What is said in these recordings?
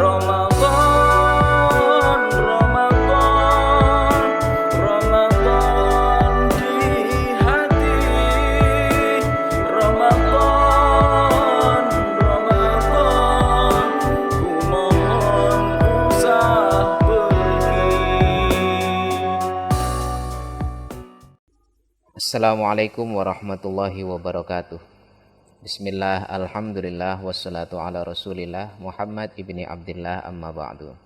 Ramadan, Ramadan, Ramadan di hati. Ramadan, Ramadan, ku mohon usah pergi. Assalamualaikum warahmatullahi wabarakatuh. Bismillah, alhamdulillah, wassalatu ala rasulillah Muhammad ibni Abdillah amma ba'du.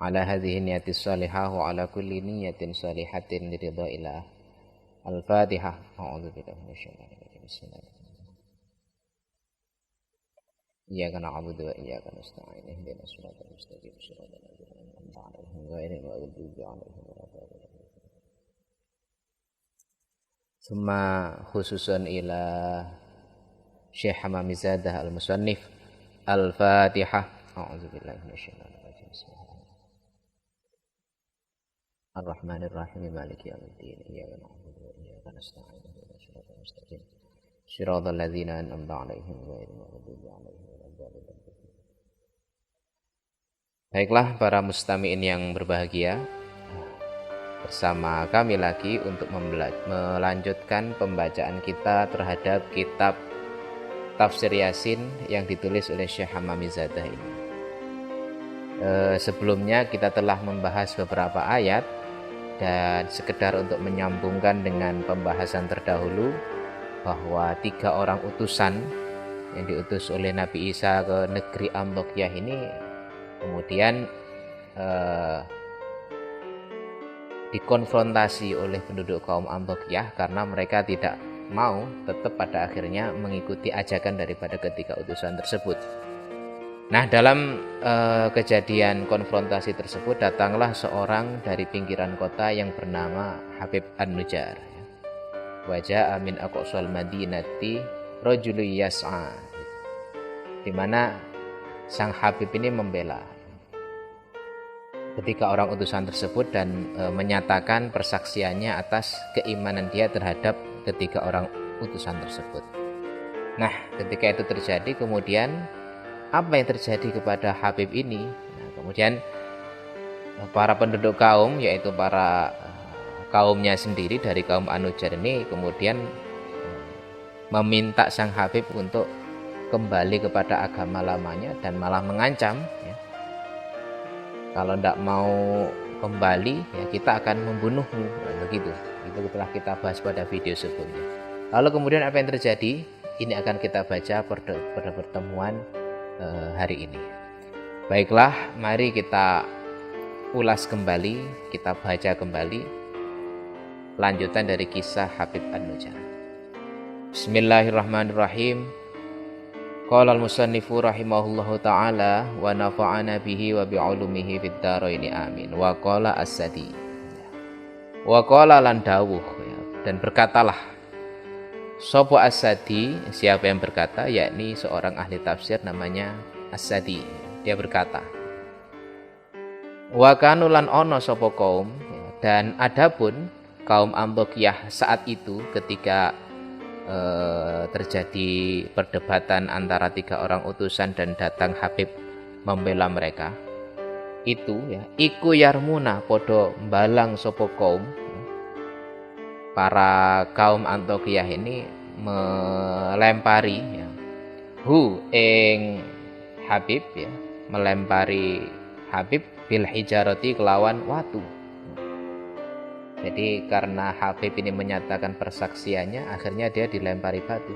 Ala hadhihi niyatis salihah wa ala kulli niyatin salihatin liridhaillah. Al-Fatihah. A'udzu billahi minasyaitonir rajim. Bismillahirrahmanirrahim. Iyyaka na'budu wa iyyaka nasta'in. Ihdinas siratal mustaqim. Shiratal ladzina an'amta 'alaihim ghairil maghdubi 'alaihim waladdallin. Tsumma khususan ila Syekh Hamamizadah al-Musannif Al-Fatihah. A'udzubillahi minasyaitonir rajim. Ar-Rahmanir-Rahim Maliki yaumiddin. Iyyaka na'budu wa iyyaka nasta'in. Ihdinas siratal mustaqim. Shiratal ladzina an'amta 'alaihim ghairil maghdubi 'alaihim waladdallin. Baiklah para mustami'in yang berbahagia, bersama kami lagi untuk melanjutkan pembacaan kita terhadap kitab Tafsir Yasin yang ditulis oleh Syekh Hamamizadah ini. Sebelumnya kita telah membahas beberapa ayat, dan sekedar untuk menyambungkan dengan pembahasan terdahulu bahwa 3 orang utusan yang diutus oleh Nabi Isa ke negeri Antakya ini kemudian dikonfrontasi oleh penduduk kaum Antakya karena mereka tidak mau tetap pada akhirnya mengikuti ajakan daripada ketiga utusan tersebut. Nah, dalam kejadian konfrontasi tersebut datanglah seorang dari pinggiran kota yang bernama Habib An-Nujar. Wajah amin aqsal madinati rajulun yas'a, di mana sang Habib ini membela ketika orang utusan tersebut dan menyatakan persaksiannya atas keimanan dia terhadap ketiga orang utusan tersebut. Nah, ketika itu terjadi, kemudian apa yang terjadi kepada Habib ini? Nah, kemudian para penduduk kaum, yaitu para kaumnya sendiri dari kaum An-Nujar ini kemudian meminta sang Habib untuk kembali kepada agama lamanya dan malah mengancam, ya, kalau tidak mau kembali, ya kita akan membunuhmu. Nah, begitu. Itu telah kita bahas pada video sebelumnya. Lalu kemudian apa yang terjadi? Ini akan kita baca pada pertemuan hari ini. Baiklah, mari kita ulas kembali, kita baca kembali lanjutan dari kisah Habib An-Nujar. Bismillahirrahmanirrahim. Qala al-musannifu rahimahullahu ta'ala wa nafa'ana bihi wa bi'ulumihi fid dharaini amin. Wa qala as-sadi. Wa qala lan dawuh, ya, dan berkatalah sapa as-sadi, siapa yang berkata, yakni seorang ahli tafsir namanya as-sadi. Dia berkata, wa kanu lan ono sapa kaum, dan adapun kaum Antakyah saat itu ketika terjadi perdebatan antara 3 orang utusan dan datang Habib membela mereka, itu ya iku yarmuna podo balang sopo kaum, para kaum Antakyah ini melempari, ya, hu ing Habib, ya, melempari Habib bil hijarati kelawan watu. Jadi karena Habib ini menyatakan persaksiannya, akhirnya dia dilempari batu.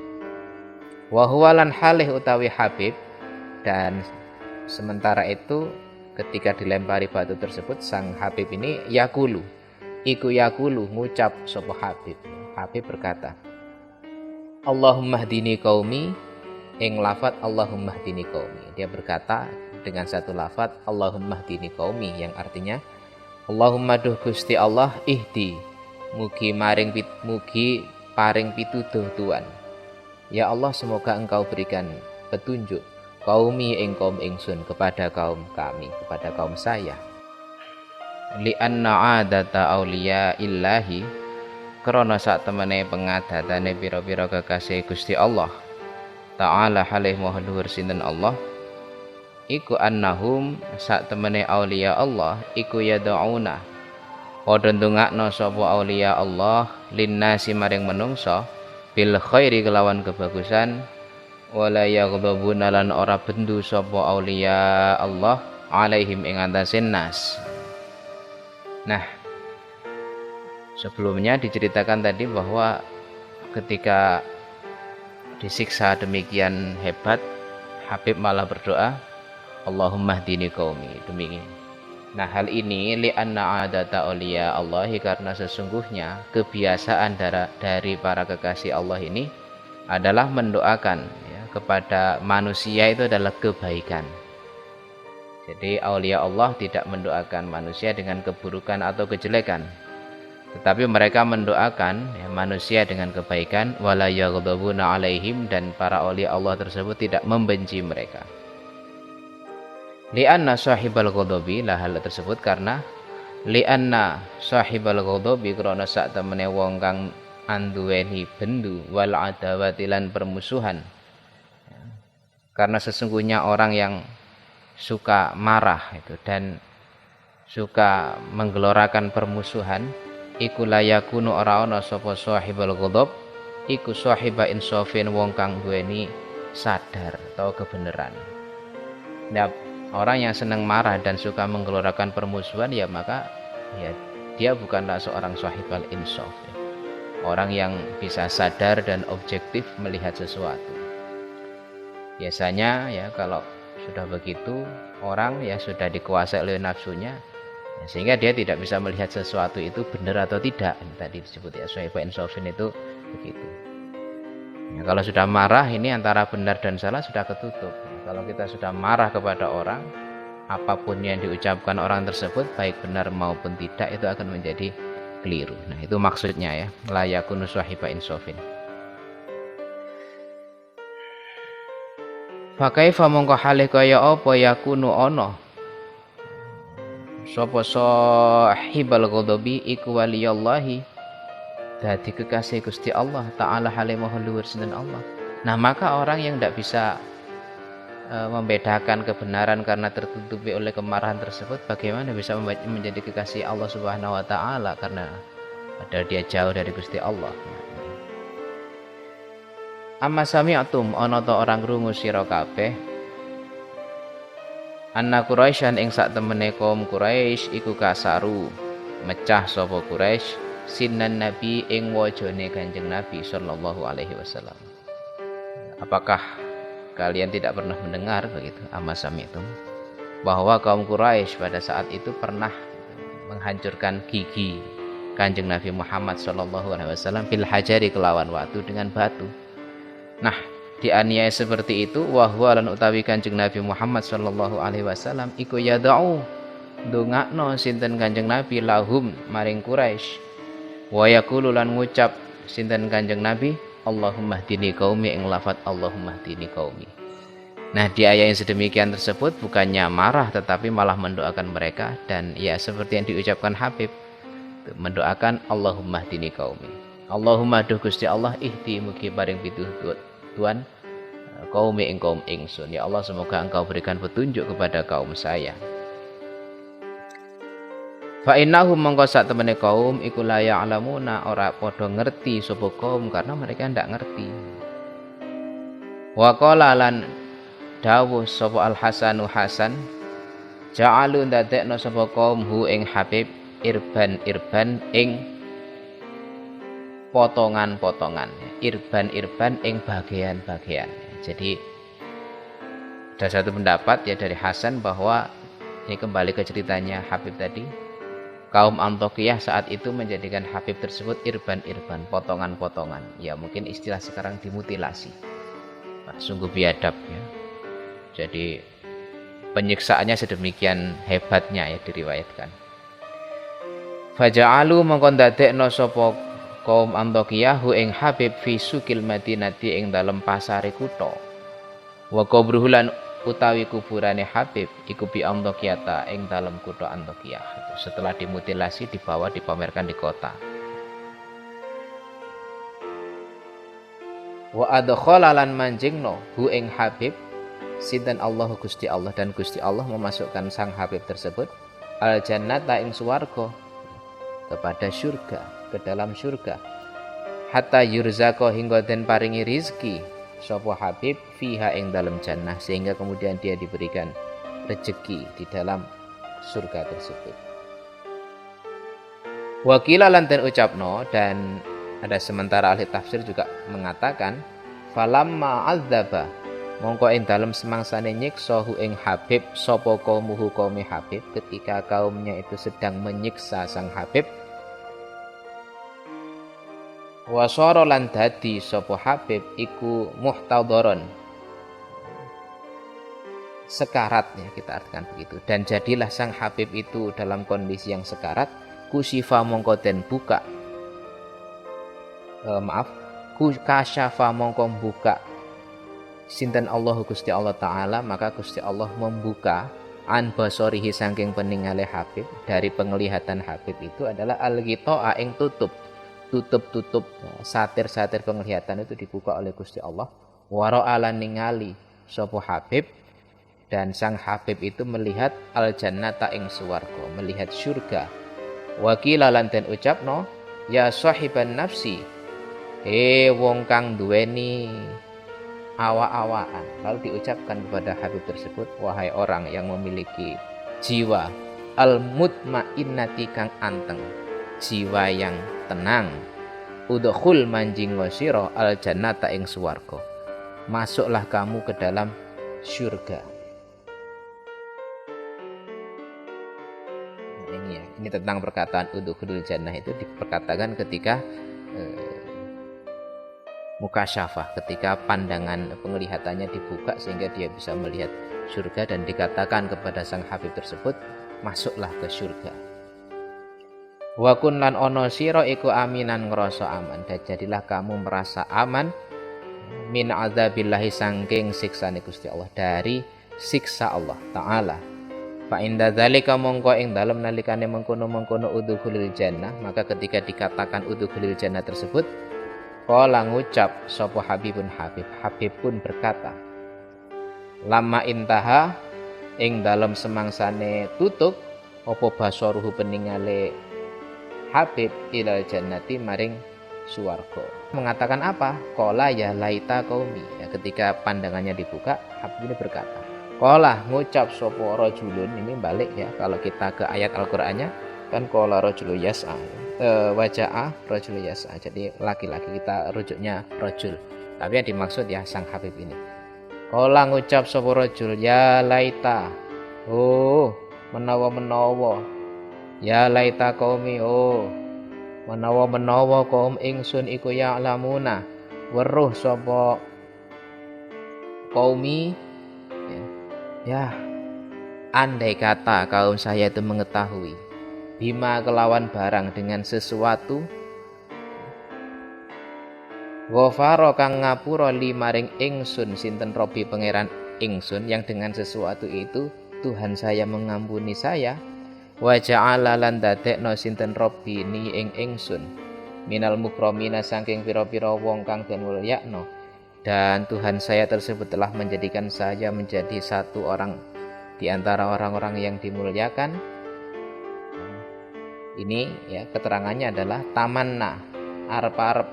Wa huwa lan halih utawi Habib, dan sementara itu ketika dilempari batu tersebut, sang Habib ini yakulu, iku yakulu, ngucap sapa Habib. Habib berkata, Allahumma hdini qaumi, ing lafat Allahumma hdini qaumi. Dia berkata dengan satu lafat Allahumma hdini qaumi, yang artinya Allahumma duh Gusti Allah ihdi, mugi paring pituduh Tuhan. Ya Allah, semoga engkau berikan petunjuk qaumi ing kaum ingsun, kepada kaum kami, kepada kaum saya. Li anna adata auliya illahi, krana sak temene pengadatane pira-pira kekasih Gusti Allah Ta'ala halih maha luhur sinten Allah, iku annahum sak temene aulia Allah iku yad'una padha ndongakno sapa aulia Allah linnasi maring menungso bil khairi kelawan kebagusan wala yaghdabuna lan ora bendu sapa aulia Allah alaihim ing antasin nas. Nah, sebelumnya diceritakan tadi bahwa ketika disiksa demikian hebat, Habib malah berdoa, Allahumma hdini qaumi, demikian. Nah, hal ini li'anna adata auliya Allahi, karena sesungguhnya kebiasaan dari para kekasih Allah ini adalah mendoakan ya, kepada manusia itu adalah kebaikan. Jadi aulia Allah tidak mendoakan manusia dengan keburukan atau kejelekan, tetapi mereka mendoakan ya, manusia dengan kebaikan. Wala yaghdabuna alaihim, dan para aulia Allah tersebut tidak membenci mereka. Li'anna sahibal ghadabi, lah hal tersebut karena li'anna sahibal ghadabi, krana sak temene wong kang anduweni bendu wal adawati lan permusuhan. Karena sesungguhnya orang yang suka marah itu dan suka menggelorakan permusuhan iku layakunu ora ana sapa sahibul ghadab iku sahiba insafin wong kang duweni sadar atau kebenaran. Nah, orang yang senang marah dan suka menggelorakan permusuhan ya maka ya dia bukanlah seorang sahibul insaf ya. Orang yang bisa sadar dan objektif melihat sesuatu. Biasanya ya kalau sudah begitu orang ya sudah dikuasai oleh nafsunya ya, sehingga dia tidak bisa melihat sesuatu itu benar atau tidak. Tadi disebut ya sahibul insafin itu begitu. Ya, kalau sudah marah ini antara benar dan salah sudah ketutup. Kalau kita sudah marah kepada orang, apapun yang diucapkan orang tersebut baik benar maupun tidak itu akan menjadi keliru. Nah, itu maksudnya ya, la yakunu sahiba insafin. Fakaifa mongko halih kaya apa yakunu ana sapa sahibal ghadabi iku waliyallahi, dadi kekasih Gusti Allah taala halih maha luhur sinten Allah. Nah, maka orang yang tidak bisa membedakan kebenaran karena tertutupi oleh kemarahan tersebut, bagaimana bisa menjadi kekasih Allah Subhanahu wa taala karena padahal dia jauh dari Gusti Allah. Amma sami'tum ana ta orang krungu sira kabeh anna Quraisyan ing sak temene kaum Quraisy iku kasaru mecah sapa Quraisy sinan Nabi ing wajane Kanjeng Nabi sallallahu alaihi wasallam. Apakah kalian tidak pernah mendengar begitu amma sami'tum bahwa kaum Quraisy pada saat itu pernah menghancurkan gigi Kanjeng Nabi Muhammad sallallahu alaihi wasallam bil hajari kelawan watu dengan batu. Nah, dianiaya seperti itu wahwa lan utawi Kanjeng Nabi Muhammad sallallahu alaihi wasallam iku yad'u ndongakno sinten Kanjeng Nabi lahum maring Quraisy wa yaqulu lan ngucap sinten Kanjeng Nabi Allahumma hdini qaumi ing lafat Allahumma hdini qaumi. Nah, di ayat yang sedemikian tersebut bukannya marah tetapi malah mendoakan mereka, dan ya seperti yang diucapkan Habib mendoakan Allahumma hdini qaumi. Allahumma duh Gusti Allah ihdi mugi paring pitutur Tuhan kaumi ing kaum ingsun. Ya Allah, semoga Engkau berikan petunjuk kepada kaum saya. Fa innahum mongko sak temene kaum iku la ya'lamuna ora padha ngerti sapa kaum karena mereka ndak ngerti. Wa qala lan dawuh sapa Al Hasanu Hasan ja'alu ndadekno sapa kaum hu ing Habib irban ing potongan-potongan, irban ing bagian-bagian. Jadi ada satu pendapat ya dari Hasan bahwa ini kembali ke ceritanya Habib tadi. Kaum Antakiyah saat itu menjadikan Habib tersebut irban, potongan-potongan. Ya mungkin istilah sekarang dimutilasi. Nah, sungguh biadab ya. Jadi penyiksaannya sedemikian hebatnya ya diriwayatkan. Faja'alu mongko ndadekno sapa kaum Antakiyah hu ing Habib fi sukil Madinati ing dalem pasare kutha. Wa qabruhu lan utawi kuburane Habib iku bi Antakiyata ing dalem kutha Antakiyah. Setelah dimutilasi dibawa dipamerkan di kota. Wa adkhala lan manjingno hu ing Habib sinten Allah Gusti Allah, dan Gusti Allah memasukkan sang Habib tersebut al jannata ing swarga, kepada syurga, ke dalam syurga. Hatta yurzaqo hingga den paringi rizki sapa Habib fiha ing dalam jannah, sehingga kemudian dia diberikan rezeki di dalam surga tersebut. Wakila lan den ucapno, dan ada sementara ahli tafsir juga mengatakan falamma adzaba mongko ing dalem semangsane nyiksa hu ing Habib sapa kaumuhu kaum Habib, ketika kaumnya itu sedang menyiksa sang Habib, wasara lan dadi sapa Habib iku muhtadharon, sekarat ya, kita artikan begitu. Dan jadilah sang Habib itu dalam kondisi yang sekarat, kusifa mongko den buka kasyafa mongko buka sinten Allah Gusti Allah Ta'ala, maka Gusti Allah membuka an basorihi saking peningale Habib, dari penglihatan Habib itu adalah al-ghito'a ing tutup satir-satir penglihatan itu dibuka oleh Gusti Allah. Wara'ala ningali sapa Habib, dan sang Habib itu melihat al jannata ing swarga, melihat surga. Wakila lan den ucapno ya sahiban nafsi, wong kang duweni awa-awaan. Lalu diucapkan kepada Habib tersebut, wahai orang yang memiliki jiwa al mutmainnati kang anteng, jiwa yang tenang, udkhul manjing wasira al jannata ing swarga, masuklah kamu ke dalam surga. Ini tentang perkataan udkhulul jannah itu diperkatakan ketika mukasyafah, ketika pandangan penglihatannya dibuka sehingga dia bisa melihat surga, dan dikatakan kepada sang Habib tersebut, masuklah ke surga. Wa kun lan ono sira iku aminan ngrasa aman, dan jadilah kamu merasa aman min adzabillahi sangking siksane Gusti Allah, dari siksa Allah Ta'ala. Fa inda dzalika mongko ing dalem nalikane mengkono-mengkono udkhulil jannah, maka ketika dikatakan udkhulil jannah tersebut, qala ngucap sapa Habibun Habib pun berkata, lama intaha ing dalem semangsane tutup apa basaruhu peningale Habib ilal jannati maring suwarga. Mengatakan apa? Qala ya laita qaumi. Ya, ketika pandangannya dibuka, Habib ini berkata, qala ngucap sapa rajulun, ini balik ya, kalau kita ke ayat Al-Qur'annya kan qala rajulu yas'a, waja'a rajulu yas'a, jadi laki-laki, kita rujuknya rajul, tapi yang dimaksud ya sang Habib ini. Qala ngucap sapa rajul ya laita, oh menawa ya laita qaumi, oh menawa kaum ingsun iku ya'lamuna weruh sapa qaumi, ya andai kata kaum saya itu mengetahui bima kelawan barang dengan sesuatu, ghafara kang ngapura li maring ingsun sinten Robi pangeran ingsun, yang dengan sesuatu itu Tuhan saya mengampuni saya, wa ja'ala lan dadekno sinten Robi ni ing ingsun minal mukramina saking pira-pira wong kang den mulyakno, dan Tuhan saya tersebut telah menjadikan saya menjadi satu orang di antara orang-orang yang dimuliakan. Ini ya keterangannya adalah tamanna arep-arep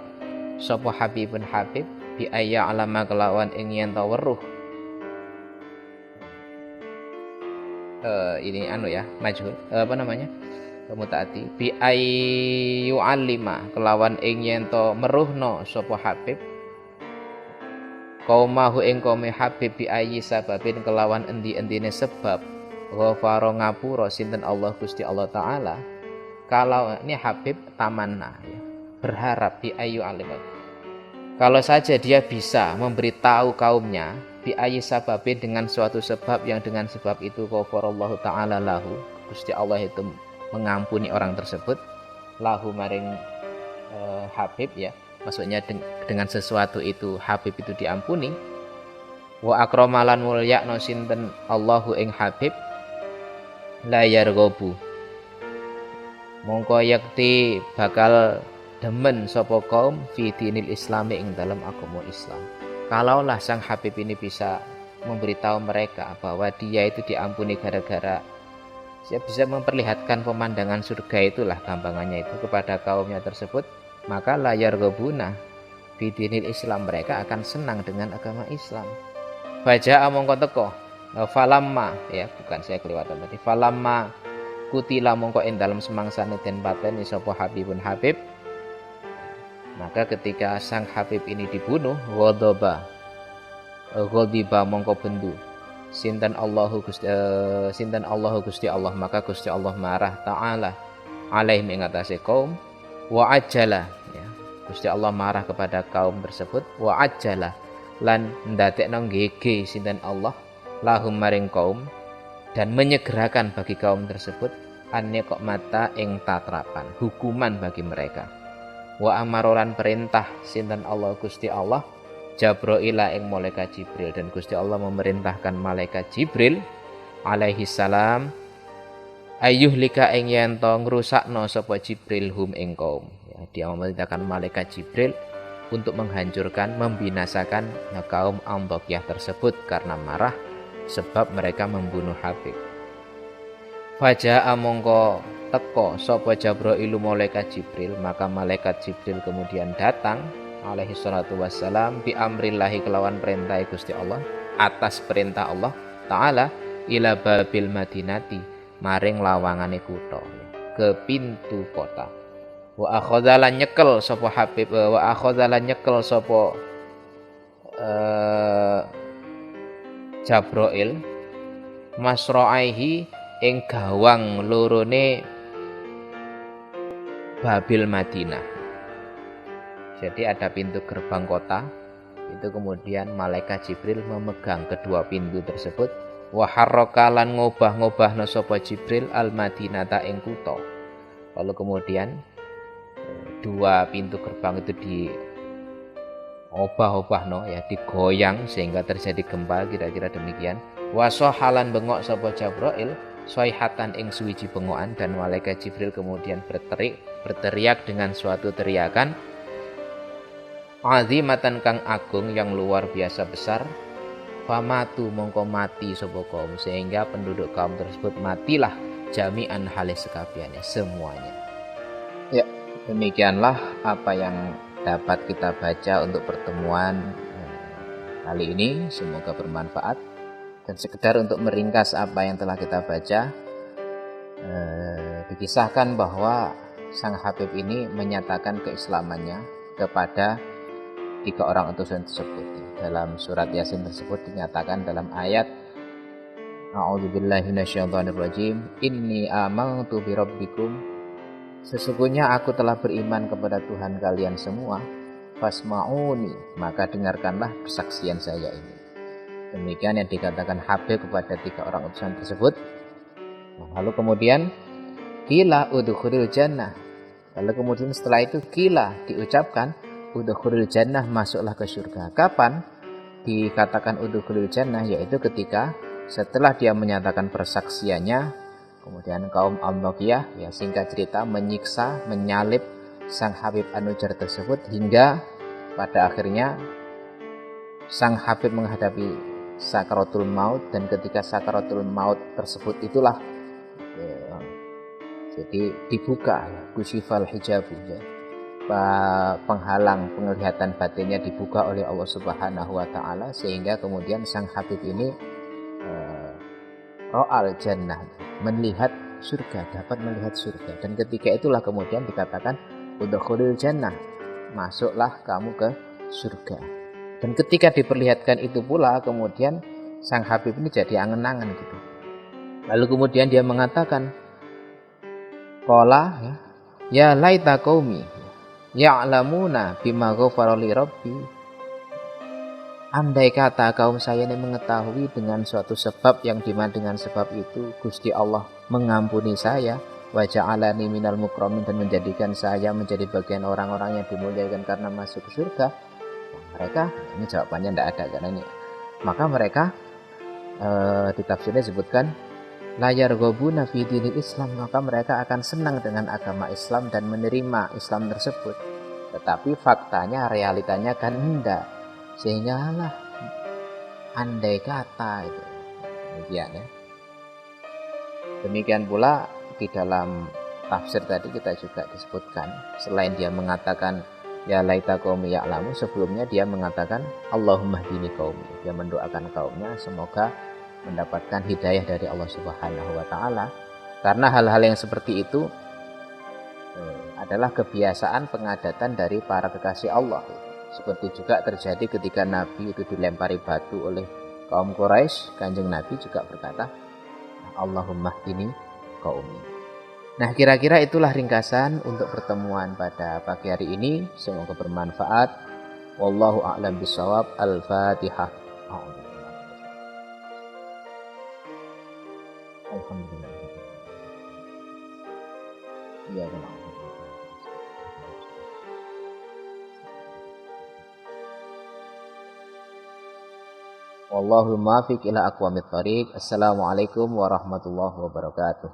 sapa Habibun Habib bi ayya alama kelawan ing yen ta weruh. Ini ya majhul, apa namanya, mutaati bi ayyu alima kelawan ing yen ta meruhno sapa Habib qaumahu ing kaum Habib bi ayyi sababin kelawan endi-endine sebab ghafara ngapura sinten Allah Gusti Allah Ta'ala. Kalau ini Habib tamanna ya, berharap bi ayyu alima, kalau saja dia bisa memberitahu kaumnya bi ayyi sababin dengan suatu sebab yang dengan sebab itu ghafarallahu ta'ala lahu, Gusti Allah itu mengampuni orang tersebut, lahu maring Habib ya, maksudnya dengan sesuatu itu Habib itu diampuni. Wa akramalan mulyakno sinten Allahu ing Habib la yarghabu, mongko yakti bakal demen sapa kaum fi dinil islami ing dalam agama Islam. Kalaulah sang Habib ini bisa memberitahu mereka bahwa dia itu diampuni gara-gara dia bisa memperlihatkan pemandangan surga, itulah gampangannya itu, kepada kaumnya tersebut, maka layar gobuna bidinil Islam, mereka akan senang dengan agama Islam. Baca mongko teko falamma, ya bukan, saya kelewatan tadi, falamma kutila mongko ing dalem semangsane den pateni sapa Habibun Habib, maka ketika sang Habib ini dibunuh, ghadiba mongko bendu sinten Allahu Gusti Allah, maka Gusti Allah marah ta'ala alaihim ing atase kaum, wa ajala, ya Gusti Allah marah kepada kaum tersebut, wa ajala lan ndadekno nggege sinten Allah lahum maring kaum, dan menyegerakan bagi kaum tersebut anne kok mata ing tatrapan hukuman bagi mereka. Wa amarolan perintah sinten Allah Gusti Allah Jabroila ing malaikat Jibril, dan Gusti Allah memerintahkan malaikat Jibril alaihi salam ayyuhlika ing yen to ngrusakno sapa Jibril hum ing kaum, ya, dia memerintahkan malaikat Jibril untuk menghancurkan, membinasakan kaum Anthokiyah tersebut karena marah sebab mereka membunuh Habib. Faja'a mongko teko sapa Jabrailu malaikat Jibril, maka malaikat Jibril kemudian datang alaihi salatu wassalam bi amrillahi kelawan perintah Gusti Allah, atas perintah Allah taala, ila babil madinati maring lawangane kutha, ke pintu kota. Wa akhadzalan nyekel sapa Habib, wa akhadzalan nyekel sapa Jabrail masra'aihi ing gawang lorone Babil Madinah. Jadi ada pintu gerbang kota, itu kemudian malaikat Jibril memegang kedua pintu tersebut. Wa harraka lan ngobah-ngobahna sapa Jibril al Madinata ing kutha. Lalu kemudian dua pintu gerbang itu di obah-obahno, ya digoyang sehingga terjadi gempa, kira-kira demikian. Wa sahalan bengok sapa Jabrail soihatan ing suwiji bengokan, dan malaikat Jibril kemudian berteriak dengan suatu teriakan azimatan kang agung yang luar biasa besar. Famatu mongko mati sapa kaum, sehingga penduduk kaum tersebut matilah jami'an halis sekabiannya, semuanya. Ya, demikianlah apa yang dapat kita baca untuk pertemuan kali ini, semoga bermanfaat. Dan sekedar untuk meringkas apa yang telah kita baca, dikisahkan bahwa sang Habib ini menyatakan keislamannya kepada 3 orang utusan tersebut. Dalam surat Yasin tersebut dinyatakan dalam ayat A'udzubillahi minasyaitonirrajim, inni amantu birabbikum, sesungguhnya aku telah beriman kepada Tuhan kalian semua, fasma'uni, maka dengarkanlah persaksian saya ini. Demikian yang dikatakan Habib kepada 3 orang utusan tersebut. Lalu kemudian qila udkhulil jannah. Lalu kemudian setelah itu qila diucapkan udkhulil jannah, masuklah ke surga. Kapan dikatakan udkhulil jannah? Yaitu ketika setelah dia menyatakan persaksiannya, kemudian kaum Anthokiyah, ya singkat cerita, menyiksa, menyalib sang Habib An-Nujair tersebut, hingga pada akhirnya sang Habib menghadapi sakaratul maut. Dan ketika sakaratul maut tersebut itulah jadi dibuka, kusyifal hijabu, ya, penghalang penglihatan batinnya dibuka oleh Allah Subhanahu wa taala, sehingga kemudian sang Habib ini ro'al jannah, melihat surga, dapat melihat surga. Dan ketika itulah kemudian dikatakan udkhulil jannah, masuklah kamu ke surga. Dan ketika diperlihatkan itu pula, kemudian sang Habib ini jadi angen-angen gitu. Lalu kemudian dia mengatakan, qala, ya laita qaumi ya'lamuna bima ghafara li rabbi. Andai kata kaum saya ini mengetahui dengan suatu sebab, yang dimana dengan sebab itu Gusti Allah mengampuni saya, wa ja'alani minal mukramin, dan menjadikan saya menjadi bagian orang-orang yang dimuliakan karena masuk ke surga. Mereka, ini jawabannya tidak ada karena ini, maka mereka di tafsirnya disebutkan layar gobuna fi dinil Islam, maka mereka akan senang dengan agama Islam dan menerima Islam tersebut. Tetapi faktanya, realitanya kan enggak, sehingga andai kata itu. Demikian ya. Demikian pula di dalam tafsir tadi kita juga disebutkan, selain dia mengatakan ya laita qaumi ya'lamu, sebelumnya dia mengatakan Allahumma hdini qaumi. Dia mendoakan kaumnya semoga mendapatkan hidayah dari Allah Subhanahu wa taala. Karena hal-hal yang seperti itu adalah kebiasaan pengadatan dari para kekasih Allah. Seperti juga terjadi ketika Nabi itu dilempari batu oleh kaum Quraisy, Kanjeng Nabi juga berkata Allahumma hdini qaumi. Nah, kira-kira itulah ringkasan untuk pertemuan pada pagi hari ini. Semoga bermanfaat. Wallahu a'lam bishawab. Al-Fatihah. Alhamdulillah. Ya, Wallahu muwaffiq ila aqwamit thoriq. Assalamualaikum warahmatullahi wabarakatuh.